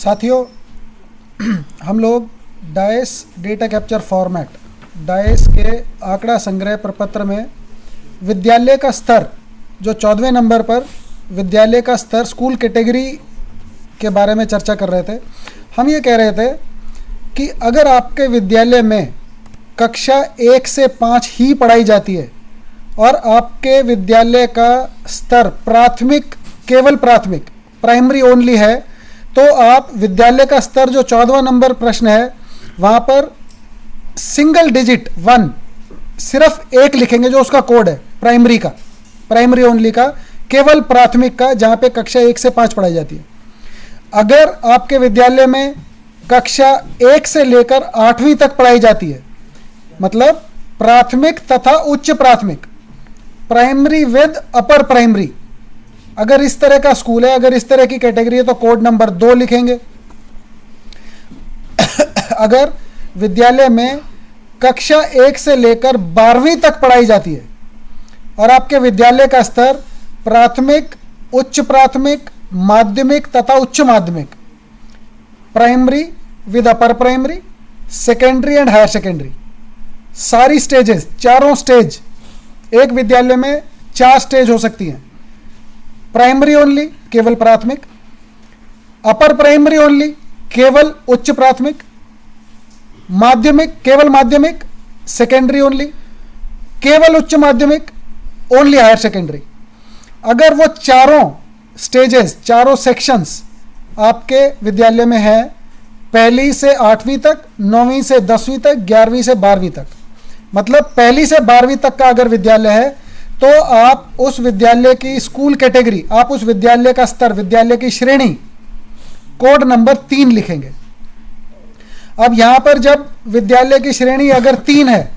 साथियों, हम लोग dice data capture format, dice के आंकड़ा संग्रह प्रपत्र में विद्यालय का स्तर, जो 14वें नंबर पर विद्यालय का स्तर स्कूल कैटेगरी के बारे में चर्चा कर रहे थे। हम ये कह रहे थे कि अगर आपके विद्यालय में कक्षा 1 से 5 ही पढ़ाई जाती है और आपके विद्यालय का स्तर प्राथमिक, केवल प्राथमिक, प्राइमरी ओनली है, तो आप विद्यालय का स्तर जो 14वां नंबर प्रश्न है वहाँ पर सिंगल डिजिट 1, सिर्फ 1 लिखेंगे जो उसका कोड है प्राइमरी का, प्राइमरी ओनली का, केवल प्राथमिक का, जहाँ पे कक्षा 1 से 5 पढ़ाई जाती है। अगर आपके विद्यालय में कक्षा 1 से लेकर 8वीं तक पढ़ाई जाती है, मतलब प्राथमिक तथा उच्च प्राथमिक, प्राइमरी विद अपर प्राइमरी, अगर इस तरह का स्कूल है, अगर इस तरह की कैटेगरी है तो कोड नंबर 2 लिखेंगे। अगर विद्यालय में कक्षा 1 से लेकर 12वीं तक पढ़ाई जाती है और आपके विद्यालय का स्तर प्राथमिक, उच्च प्राथमिक, माध्यमिक तथा उच्च माध्यमिक, primary with upper primary, secondary and higher secondary, सारी स्टेजेस, चारों स्टेज, एक विद्यालय में 4 स्टेज हो सकती हैं। प्राइमरी ओनली केवल प्राथमिक, अपर प्राइमरी ओनली केवल उच्च प्राथमिक, माध्यमिक केवल माध्यमिक, सेकेंडरी ओनली केवल उच्च माध्यमिक, ओनली हायर सेकेंडरी। अगर वो चारों स्टेजेस, चारों सेक्शंस आपके विद्यालय में है, 1ली से 8वीं तक, 9वीं से 10वीं तक, 11वीं से 12वीं तक, मतलब 1ली से 12वीं तक का अगर विद्यालय है तो आप उस विद्यालय की स्कूल कैटेगरी, आप उस विद्यालय का स्तर, विद्यालय की श्रेणी कोड नंबर 3 लिखेंगे। अब यहां पर जब विद्यालय की श्रेणी अगर 3 है,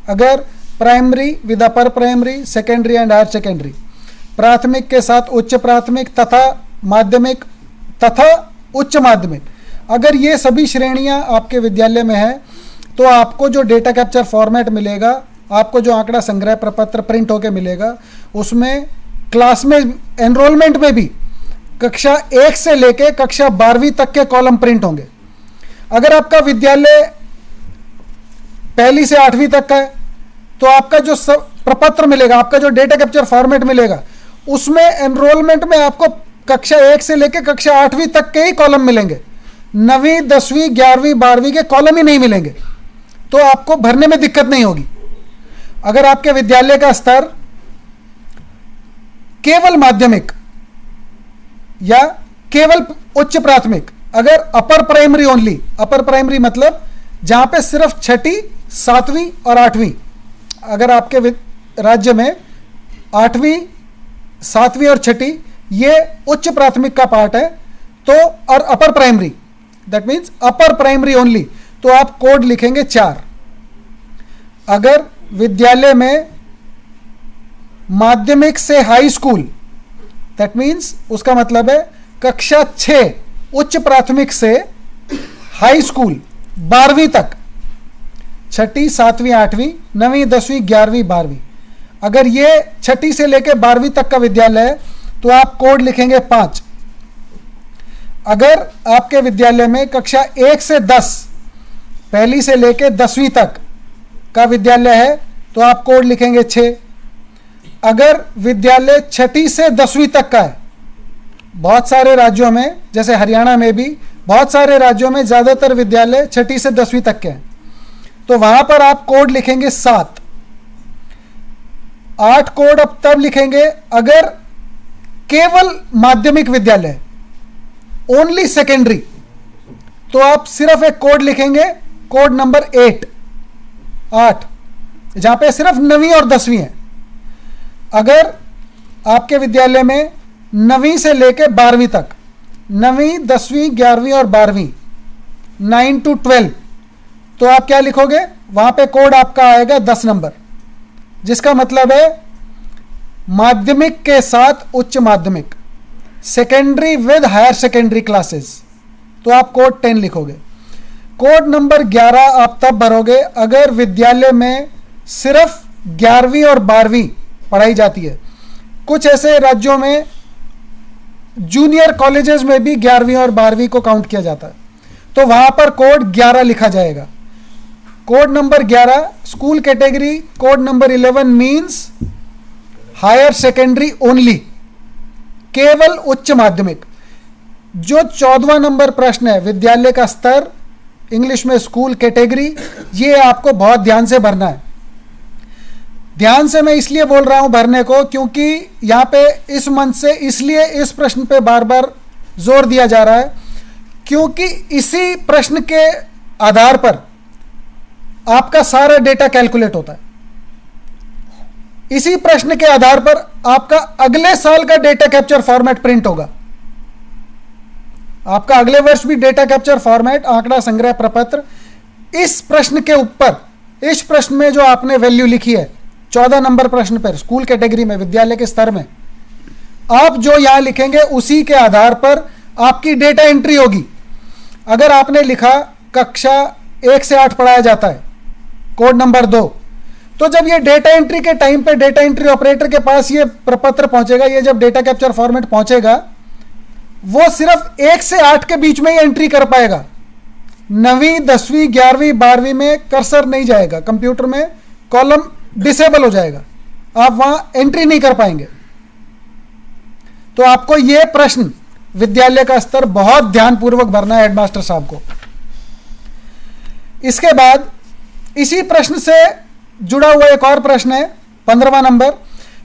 अगर primary with upper primary, secondary and higher secondary, प्राथमिक के साथ उच्च प्राथमिक तथा माध्यमिक तथा उच्च माध्यमिक, अगर ये सभी श्रेणियां आपके विद्यालय में है तो आपको जो डेटा कैप्चर फॉर्मेट मिलेगा, आपको जो आंकड़ा संग्रह प्रपत्र प्रिंट होके मिलेगा, उसमें क्लास में एनरोलमेंट में भी कक्षा 1 से लेके कक्षा 12वीं तक के कॉलम प्रिंट होंगे। अगर आपका विद्यालय 1ली से 8वीं तक का है तो आपका जो प्रपत्र मिलेगा, आपका जो डेटा कैप्चर फॉर्मेट मिलेगा, उसमें एनरोलमेंट में आपको कक्षा 1 से लेके कक्षा 8वीं तक के ही कॉलम मिलेंगे, 9वीं, 10वीं, 11वीं, 12वीं के कॉलम ही नहीं मिलेंगे, तो आपको भरने में दिक्कत नहीं होगी। अगर आपके विद्यालय का स्तर केवल माध्यमिक या केवल उच्च प्राथमिक, अगर upper primary only, upper primary मतलब जहां पे सिर्फ 6ठी, 7वीं और 8वीं, अगर आपके राज्य में 8वीं, 7वीं और 6ठी ये उच्च प्राथमिक का पार्ट है, तो और upper primary, that means upper primary only, तो आप कोड लिखेंगे 4। अगर विद्यालय में माध्यमिक से हाई स्कूल, दैट मीन्स उसका मतलब है कक्षा 6 उच्च प्राथमिक से हाई स्कूल 12वीं तक, 6ठी, 7वीं, 8वीं, 9वीं, 10वीं, 11वीं, 12वीं, अगर ये 6ठी से लेकर 12वीं तक का विद्यालय है तो आप कोड लिखेंगे 5। अगर आपके विद्यालय में कक्षा 1 से 10, 1ली से लेकर 10वीं तक का विद्यालय है तो आप कोड लिखेंगे 6। अगर विद्यालय 6ठी से 10वीं तक का है, बहुत सारे राज्यों में, जैसे हरियाणा में भी बहुत सारे राज्यों में ज़्यादातर विद्यालय 6ठी से 10वीं तक के हैं, तो वहां पर आप कोड लिखेंगे 7। 8 कोड अब तब लिखेंगे अगर केवल माध्यमिक विद्यालय, ओनली सेकेंडरी, तो आप सिर्फ एक कोड लिखेंगे, कोड नंबर 8, जहां पे सिर्फ 9वीं और 10वीं है। अगर आपके विद्यालय में 9वीं से लेकर 12वीं तक, 9वीं, 10वीं, 11वीं और 12वीं, 9 to 12, तो आप क्या लिखोगे, वहां पे कोड आपका आएगा 10 नंबर, जिसका मतलब है माध्यमिक के साथ उच्च माध्यमिक, secondary with higher secondary classes, तो आप कोड 10 लिखोगे। कोड नंबर 11 आप तब भरोगे अगर विद्यालय में सिर्फ 11वीं और 12वीं पढ़ाई जाती है। कुछ ऐसे राज्यों में जूनियर कॉलेजेस में भी 11वीं और 12वीं को काउंट किया जाता है, तो वहां पर कोड 11 लिखा जाएगा। Code number 11 school category, code number 11 means higher secondary only, केवल उच्च माध्यमिक। जो 14वां नंबर प्रश्न है विद्यालय का स्तर, इंग्लिश में स्कूल कैटेगरी, ये आपको बहुत ध्यान से भरना है। ध्यान से मैं इसलिए बोल रहा हूं भरने को क्योंकि यहां पे इस मंथ से इसलिए इस प्रश्न पे बार बार जोर दिया जा रहा है, क्योंकि इसी प्रश्न के आधार पर आपका सारा डेटा कैलकुलेट होता है। इसी प्रश्न के आधार पर आपका अगले साल का डेटा कैप्चर फॉर्मेट प्रिंट होगा। आपका अगले वर्ष भी डेटा कैप्चर फॉर्मेट, आंकड़ा संग्रह प्रपत्र, इस प्रश्न के ऊपर, इस प्रश्न में जो आपने वैल्यू लिखी है 14 नंबर प्रश्न पर स्कूल कैटेगरी में, विद्यालय के स्तर में, आप जो यहां लिखेंगे उसी के आधार पर आपकी डेटा एंट्री होगी। अगर आपने लिखा कक्षा 1 से 8 पढ़ाया जाता है, कोड नंबर 2, तो जब ये डेटा एंट्री के टाइम पे डेटा एंट्री ऑपरेटर के पास ये प्रपत्र पहुंचेगा, ये जब डेटा कैप्चर फॉर्मेट पहुंचेगा, वो सिर्फ 1 से 8 के बीच में ही एंट्री कर पाएगा। 9वीं 10वीं 11वीं 12वीं में कर्सर नहीं जाएगा, कंप्यूटर में कॉलम डिसेबल हो जाएगा, आप वहां एंट्री नहीं कर पाएंगे। तो आपको यह प्रश्न विद्यालय का स्तर बहुत ध्यानपूर्वक भरना है हेडमास्टर साहब को। इसके बाद इसी प्रश्न से जुड़ा हुआ एक और प्रश्न है 15वां नंबर,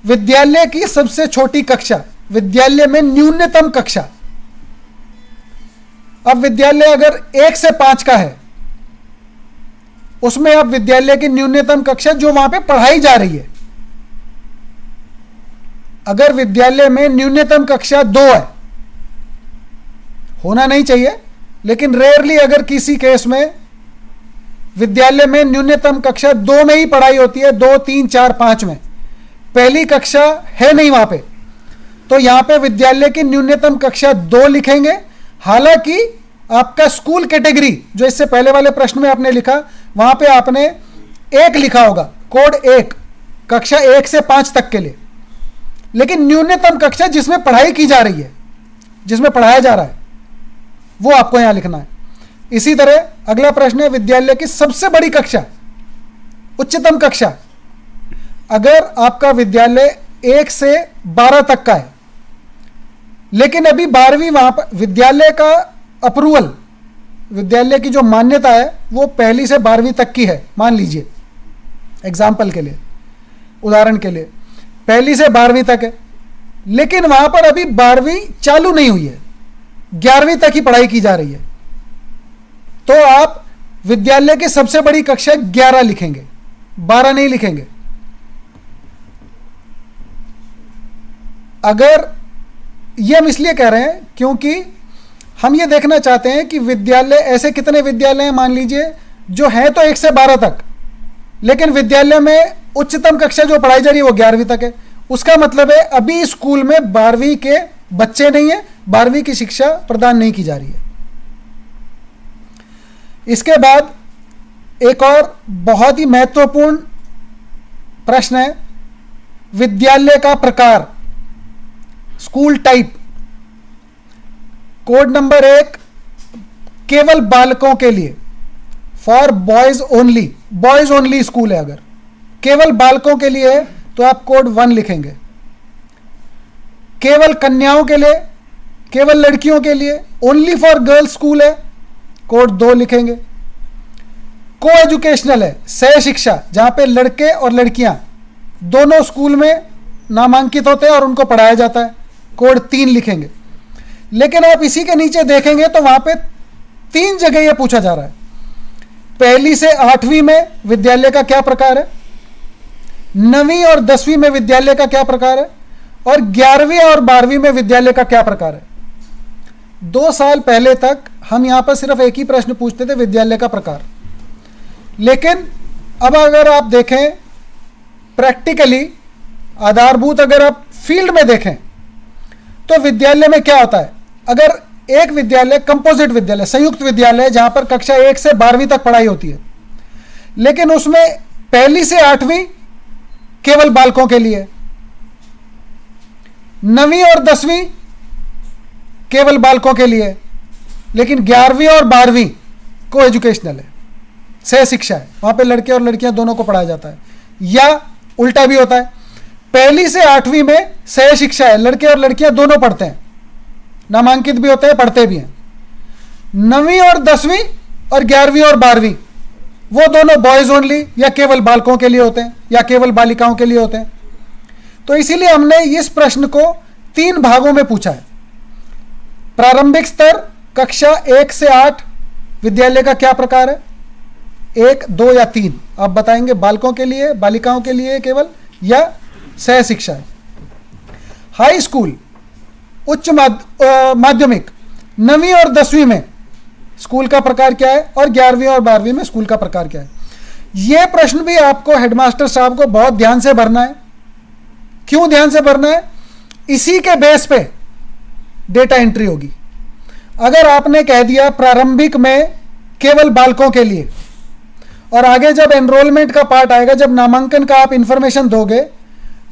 विद्यालय की सबसे छोटी कक्षा, विद्यालय में न्यूनतम कक्षा। अब विद्यालय अगर 1 से 5 का है, उसमें अब विद्यालय की न्यूनतम कक्षा जो वहां पे पढ़ाई जा रही है, अगर विद्यालय में न्यूनतम कक्षा 2 है, होना नहीं चाहिए लेकिन रेयरली अगर किसी केस में विद्यालय में न्यूनतम कक्षा 2 में ही पढ़ाई होती है, 2 3 4 5 में, पहली कक्षा है नहीं वहां पे, तो यहां पे विद्यालय की न्यूनतम कक्षा 2 लिखेंगे। हालांकि आपका स्कूल कैटेगरी जो इससे पहले वाले प्रश्न में आपने लिखा, वहां पे आपने 1 लिखा होगा, कोड 1, कक्षा 1 से 5 तक के लिए, लेकिन न्यूनतम कक्षा जिसमें पढ़ाई की जा रही है, जिसमें पढ़ाया जा रहा है, वो आपको यहां लिखना है। इसी तरह अगला प्रश्न है विद्यालय की सबसे बड़ी कक्षा, उच्चतम कक्षा। अगर आपका विद्यालय 1 से 12 तक का है, लेकिन अभी 12वीं, वहां पर विद्यालय का अप्रूवल, विद्यालय की जो मान्यता है वो पहली से 12वीं तक की है, मान लीजिए एग्जाम्पल के लिए, उदाहरण के लिए पहली से 12वीं तक है, लेकिन वहां पर अभी 12वीं चालू नहीं हुई है, 11वीं तक ही पढ़ाई की जा रही है, तो आप विद्यालय की सबसे बड़ी कक्षा 11 लिखेंगे, 12 नहीं लिखेंगे। अगर ये हम इसलिए कह रहे हैं क्योंकि हम ये देखना चाहते हैं कि विद्यालय, ऐसे कितने विद्यालय हैं मान लीजिए जो है तो 1 से 12 तक, लेकिन विद्यालय में उच्चतम कक्षा जो पढ़ाई जा रही है वो 11वीं तक है। उसका मतलब है अभी स्कूल में 12वीं के बच्चे नहीं है, 12वीं की शिक्षा प्रदान नहीं की जा रही है। इसके बाद एक और बहुत ही महत्वपूर्ण प्रश्न है विद्यालय का प्रकार, स्कूल टाइप। कोड नंबर 1 केवल बालकों के लिए, for boys only, boys only school है। अगर केवल बालकों के लिए है तो आप कोड 1 लिखेंगे। केवल कन्याओं के लिए, केवल लड़कियों के लिए, ओनली फॉर गर्ल्स स्कूल है, कोड 2 लिखेंगे। को एजुकेशनल है, सह शिक्षा, जहां पे लड़के और लड़कियां दोनों स्कूल में नामांकित होते हैं और उनको पढ़ाया जाता है, कोड 3 लिखेंगे। लेकिन आप इसी के नीचे देखेंगे तो वहां पे 3 जगह यह पूछा जा रहा है, पहली से 8वीं में विद्यालय का क्या प्रकार है, 9वीं और 10वीं में विद्यालय का क्या प्रकार है, और 11वीं और 12वीं में विद्यालय का क्या प्रकार है। 2 साल पहले तक हम यहां पर सिर्फ एक ही प्रश्न पूछते थे, विद्यालय का प्रकार। लेकिन अब अगर आप देखें प्रैक्टिकली, आधारभूत अगर आप फील्ड में देखें तो विद्यालय में क्या होता है। अगर एक विद्यालय कंपोजिट विद्यालय, संयुक्त विद्यालय, जहां पर कक्षा 1 से 12वीं तक पढ़ाई होती है, लेकिन उसमें पहली से 8वीं केवल बालकों के लिए, 9वीं और 10वीं केवल बालकों के लिए, लेकिन 11वीं और 12वीं को एजुकेशनल है, सह शिक्षा है, वहां पे लड़के और लड़कियां दोनों को पढ़ाया जाता है। या उल्टा भी होता है, पहली से 8वीं में सह शिक्षा है, लड़के और लड़कियां दोनों पढ़ते हैं, नामांकित भी होते हैं, पढ़ते भी हैं। 9वीं और 10वीं और 11वीं और 12वीं वो दोनों बॉयज ओनली या केवल बालकों के लिए होते हैं या केवल बालिकाओं के लिए होते हैं। तो इसीलिए हमने इस प्रश्न को 3 भागों में पूछा है। प्रारंभिक स्तर कक्षा 1 से 8 विद्यालय का क्या प्रकार है, 1, 2 या 3, आप बताएंगे, बालकों के लिए, बालिकाओं के लिए केवल, या सह शिक्षा है। हाई स्कूल, उच्च माध्यमिक, 9वीं और 10वीं में स्कूल का प्रकार क्या है, और 11वीं और 12वीं में स्कूल का प्रकार क्या है। यह प्रश्न भी आपको हेडमास्टर साहब को बहुत ध्यान से भरना है। क्यों ध्यान से भरना है, इसी के बेस पे डेटा एंट्री होगी। अगर आपने कह दिया प्रारंभिक में केवल बालकों के लिए, और आगे जब एनरोलमेंट का पार्ट आएगा, जब नामांकन का आप इंफॉर्मेशन दोगे,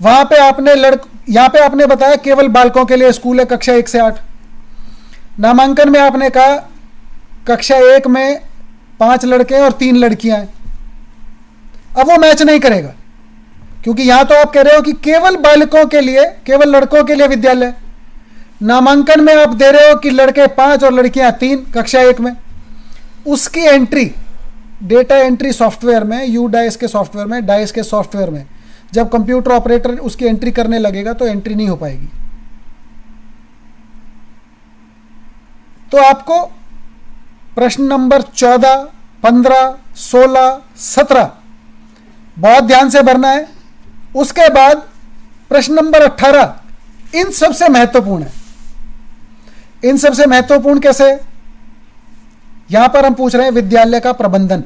वहां पे आपने यहां पे आपने बताया केवल बालकों के लिए स्कूल है कक्षा 1 से 8, नामांकन में आपने कहा कक्षा 1 में 5 लड़के और 3 लड़कियां हैं। अब वो मैच नहीं करेगा, क्योंकि यहां तो आप कह रहे हो कि केवल बालकों के लिए, केवल लड़कों के लिए विद्यालय, नामांकन में आप दे रहे हो कि लड़के 5 और लड़कियां 3 कक्षा 1 में। उसकी एंट्री डेटा एंट्री सॉफ्टवेयर में, यूडाइस के सॉफ्टवेयर में, डाइस के सॉफ्टवेयर में, जब कंप्यूटर ऑपरेटर उसकी एंट्री करने लगेगा तो एंट्री नहीं हो पाएगी। तो आपको प्रश्न नंबर 14, 15, 16, 17 बहुत ध्यान से भरना है। उसके बाद प्रश्न नंबर 18 इन सबसे महत्वपूर्ण है। इन सबसे महत्वपूर्ण कैसे, यहां पर हम पूछ रहे हैं विद्यालय का प्रबंधन,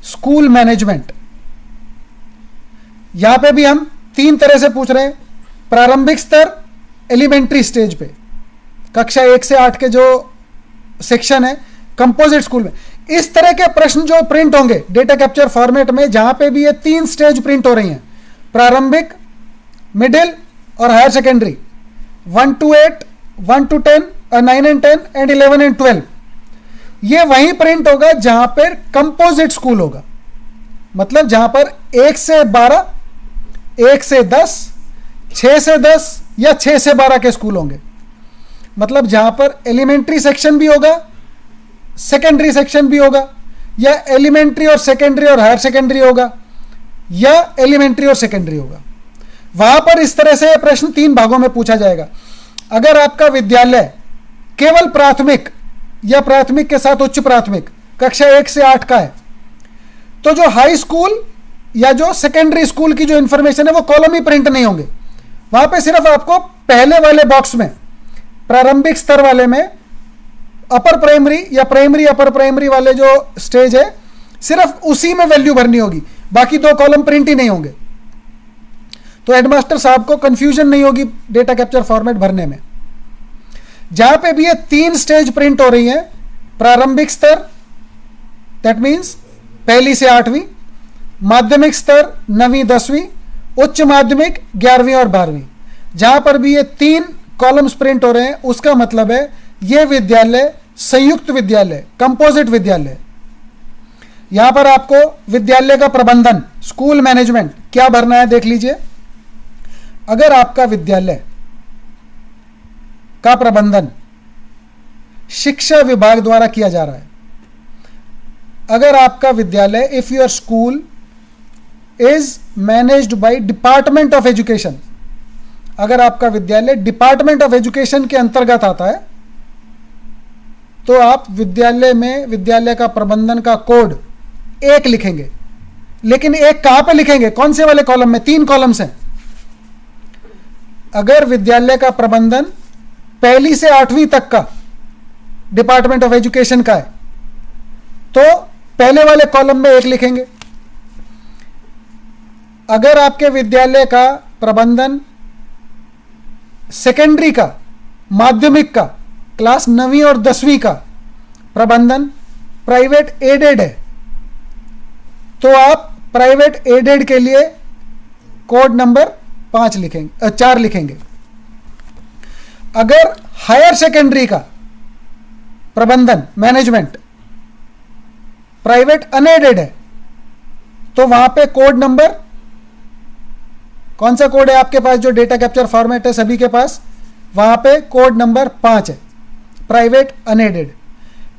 स्कूल मैनेजमेंट। यहां पे भी हम 3 तरह से पूछ रहे हैं। प्रारंभिक स्तर, एलिमेंट्री स्टेज पे, कक्षा 1 से 8 के जो सेक्शन है कंपोजिट स्कूल में, इस तरह के प्रश्न जो प्रिंट होंगे डेटा कैप्चर फॉर्मेट में, जहां पे भी ये 3 स्टेज प्रिंट हो रही हैं, प्रारंभिक, मिडिल और higher secondary, 1 to 8, 1 to 10, 9 and 10 and 11 and 12, ये वहीं प्रिंट होगा जहां पर कंपोजिट स्कूल होगा। मतलब जहां पर 1 से 12, 1 से 10, 6 से 10 या 6 से 12 के स्कूल होंगे। मतलब जहां पर एलिमेंट्री सेक्शन भी होगा, सेकेंडरी सेक्शन भी होगा, या एलिमेंट्री और सेकेंडरी और हायर सेकेंडरी होगा, या एलिमेंट्री और सेकेंडरी होगा। वहां पर इस तरह से प्रश्न 3 भागों में पूछा जाएगा। अगर आपका विद्यालय केवल प्राथमिक या प्राथमिक के साथ उच्च प्राथमिक कक्षा 1 से 8 का है, तो जो हाई स्कूल या जो सेकेंडरी स्कूल की जो इंफॉर्मेशन है वो कॉलम ही प्रिंट नहीं होंगे। वहां पे सिर्फ आपको पहले वाले बॉक्स में, प्रारंभिक स्तर वाले में, अपर प्राइमरी या प्राइमरी अपर प्राइमरी वाले जो स्टेज है, सिर्फ उसी में वैल्यू भरनी होगी, बाकी 2 कॉलम प्रिंट ही नहीं होंगे। तो हेडमास्टर साहब को कंफ्यूजन नहीं होगी डेटा कैप्चर फॉर्मेट भरने में। जहां पे भी ये 3 स्टेज प्रिंट हो रही है, प्रारंभिक स्तर दैट मीन्स पहली से 8वीं, माध्यमिक स्तर 9वीं 10वीं, उच्च माध्यमिक 11वीं और 12वीं, जहां पर भी ये 3 कॉलम्स प्रिंट हो रहे हैं, उसका मतलब है ये विद्यालय संयुक्त विद्यालय, कंपोजिट विद्यालय। यहां पर आपको विद्यालय का प्रबंधन, स्कूल मैनेजमेंट क्या भरना है देख लीजिए। अगर आपका विद्यालय का प्रबंधन शिक्षा विभाग द्वारा किया जा रहा है, अगर आपका विद्यालय, if your school is managed by department of education, अगर आपका विद्यालय डिपार्टमेंट ऑफ एजुकेशन के अंतर्गत आता है, तो आप विद्यालय में विद्यालय का प्रबंधन का कोड 1 लिखेंगे। लेकिन 1 कहां पे लिखेंगे, कौन से वाले कॉलम में? 3 कॉलम्स हैं। अगर विद्यालय का प्रबंधन पहली से 8वीं तक का डिपार्टमेंट ऑफ एजुकेशन का है, तो पहले वाले कॉलम में 1 लिखेंगे। अगर आपके विद्यालय का प्रबंधन सेकेंडरी का, माध्यमिक का, क्लास 9वीं और 10वीं का प्रबंधन प्राइवेट एडेड है, तो आप प्राइवेट एडेड के लिए कोड नंबर 4 लिखेंगे। अगर हायर सेकेंडरी का प्रबंधन मैनेजमेंट, प्राइवेट अनएडेड है, तो वहां पे कोड नंबर, कौन सा कोड है आपके पास जो डेटा कैप्चर फॉर्मेट है सभी के पास, वहां पे कोड नंबर 5 है, प्राइवेट अनएडेड।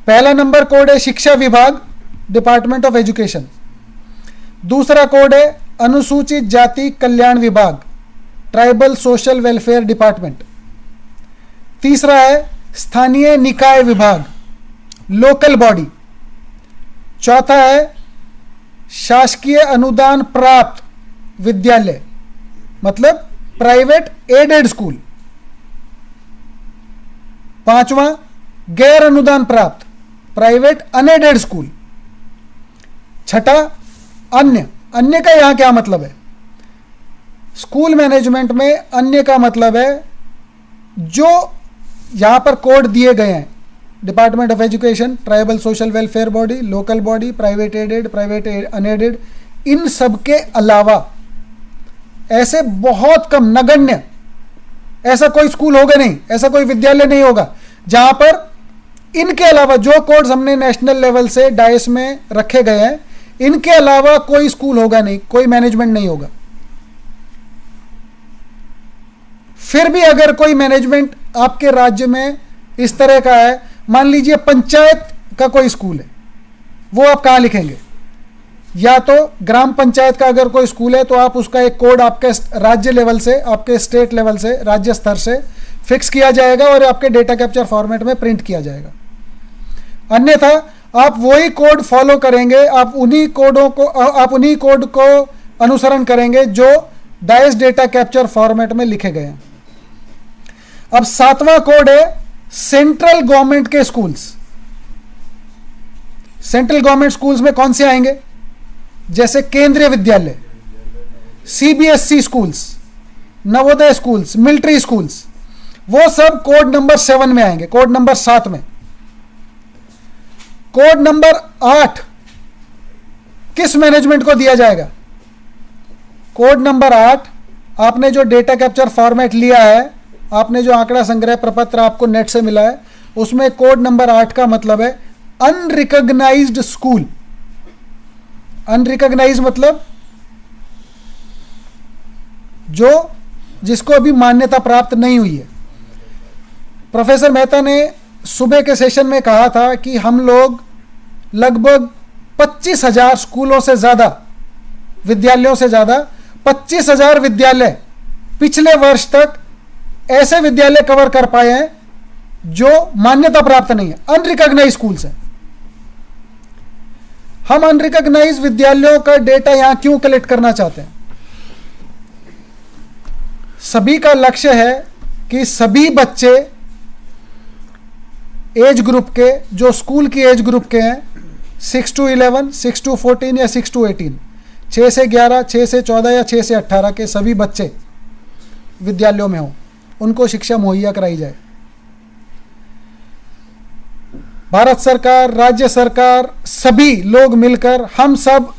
पहला नंबर कोड है शिक्षा विभाग, डिपार्टमेंट ऑफ एजुकेशन। दूसरा कोड है अनुसूचित जाति कल्याण विभाग, ट्राइबल सोशल वेलफेयर डिपार्टमेंट। तीसरा है स्थानीय निकाय विभाग, लोकल बॉडी। चौथा है शासकीय अनुदान प्राप्त विद्यालय, मतलब प्राइवेट एडेड स्कूल। पांचवा गैर अनुदान प्राप्त, प्राइवेट अनएडेड स्कूल। छठा अन्य। अन्य का यहां क्या मतलब है? स्कूल मैनेजमेंट में अन्य का मतलब है जो यहां पर कोड दिए गए हैं, department of education, tribal social welfare body, local body, private aided, private unaided, इन सब के अलावा ऐसे बहुत कम, नगण्य, ऐसा कोई स्कूल होगा नहीं, ऐसा कोई विद्यालय नहीं होगा जहां पर इनके अलावा जो कोड्स हमने नेशनल लेवल से डाइस में रखे गए हैं, इनके अलावा कोई स्कूल होगा नहीं, कोई मैनेजमेंट नहीं होगा। फिर भी अगर कोई मैनेजमेंट आपके राज्य में इस तरह का है, मान लीजिए पंचायत का कोई स्कूल है, वो आप कहां लिखेंगे? या तो ग्राम पंचायत का अगर कोई स्कूल है तो आप उसका एक कोड आपके राज्य लेवल से, आपके स्टेट लेवल से, राज्य स्तर से फिक्स किया जाएगा और आपके डेटा कैप्चर फॉर्मेट में प्रिंट किया जाएगा। अन्यथा आप वही कोड फॉलो करेंगे, आप उन्हीं कोड को अनुसरण करेंगे जो डाइस डेटा कैप्चर फॉर्मेट में लिखे गए हैं। अब 7वां कोड है सेंट्रल गवर्नमेंट के स्कूल्स। सेंट्रल गवर्नमेंट स्कूल्स में कौन से आएंगे? जैसे केंद्रीय विद्यालय, CBSE schools, Navodaya schools, military schools, वो सब कोड नंबर 7 में आएंगे, कोड नंबर 7 में। कोड नंबर 8 किस मैनेजमेंट को दिया जाएगा? कोड नंबर 8 आपने जो डेटा कैप्चर फॉर्मेट लिया है, आपने जो आंकड़ा संग्रह प्रपत्र आपको नेट से मिला है, उसमें कोड नंबर 8 का मतलब है अनरिकॉग्नाइज्ड स्कूल। अनरिकॉग्नाइज मतलब जिसको अभी मान्यता प्राप्त नहीं हुई है। प्रोफेसर मेहता ने सुबह के सेशन में कहा था कि हम लोग लगभग 25,000 स्कूलों से ज़्यादा, विद्यालयों से ज़्यादा 25,000 विद्यालय पिछले वर्ष तक ऐसे विद्यालय कवर कर पाए हैं जो मान्यता प्राप्त नहीं है, अनरिकॉग्नाइज स्कूल्स हैं। हम अनरिकॉग्नाइज विद्यालयों का डेटा यहां क्यों कलेक्ट करना चाहते हैं? सभी का लक्ष्य है कि सभी बच्चे एज ग्रुप के, जो स्कूल की एज ग्रुप के हैं, 6 to 11, 6 to 14 या 6 to 18, 6 से 11, 6 से 14 या 6 से 18 के सभी बच्चे विद्यालयों में हों, उनको शिक्षा मुहैया कराई जाए। भारत सरकार, राज्य सरकार, सभी लोग मिलकर हम सब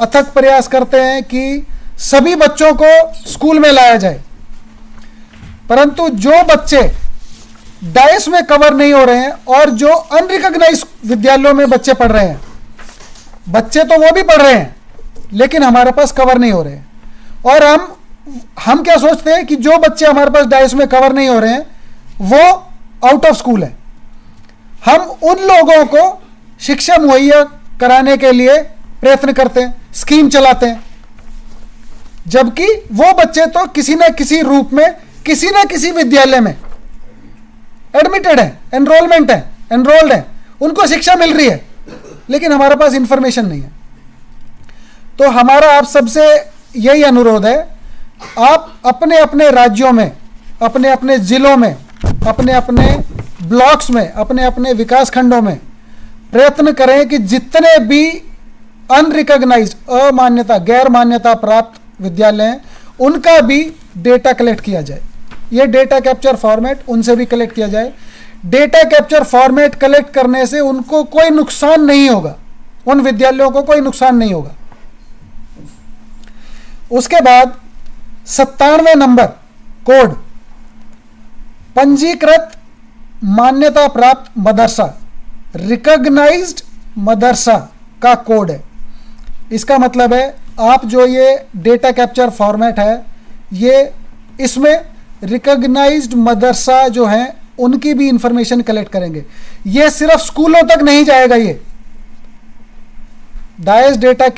अथक प्रयास करते हैं कि सभी बच्चों को स्कूल में लाया जाए, परंतु जो बच्चे डाइस में कवर नहीं हो रहे हैं और जो अनरिकॉग्नाइज विद्यालयों में बच्चे पढ़ रहे हैं, बच्चे तो वो भी पढ़ रहे हैं लेकिन हमारे पास कवर नहीं हो रहे हैं। और हम क्या सोचते हैं कि जो बच्चे हमारे पास डाइस में कवर नहीं हो रहे हैं वो आउट ऑफ स्कूल है। हम उन लोगों को शिक्षा मुहैया कराने के लिए प्रयत्न करते हैं, स्कीम चलाते हैं, जबकि वो बच्चे तो किसी न किसी रूप में किसी न किसी विद्यालय में एडमिटेड है, एनरोल्ड है, उनको शिक्षा मिल रही है, लेकिन हमारे पास इंफॉर्मेशन नहीं है। तो हमारा आप सबसे यही अनुरोध है, आप अपने अपने राज्यों में, अपने अपने जिलों में, अपने अपने ब्लॉक्स में, अपने अपने विकास खंडों में प्रयत्न करें कि जितने भी अनरिकॉग्नाइज्ड, अमान्यता, गैर मान्यता प्राप्त विद्यालय हैं, उनका भी डेटा कलेक्ट किया जाए। ये डेटा कैप्चर फॉर्मेट उनसे भी कलेक्ट किया जाए। डेटा कैप्चर फॉर्मेट कलेक्ट करने से उनको कोई नुकसान नहीं होगा, उन विद्यालयों को कोई नुकसान नहीं होगा। उसके बाद 97वें नंबर कोड, पंजीकृत मान्यता प्राप्त मदरसा, रिकॉग्नाइज्ड मदरसा का कोड है। इसका मतलब है आप जो ये डेटा कैप्चर फॉर्मेट है, ये इसमें रिकॉग्नाइज्ड मदरसा जो हैं उनकी भी इंफॉर्मेशन कलेक्ट करेंगे। ये सिर्फ स्कूलों तक नहीं जाएगा, ये डाइस डेटा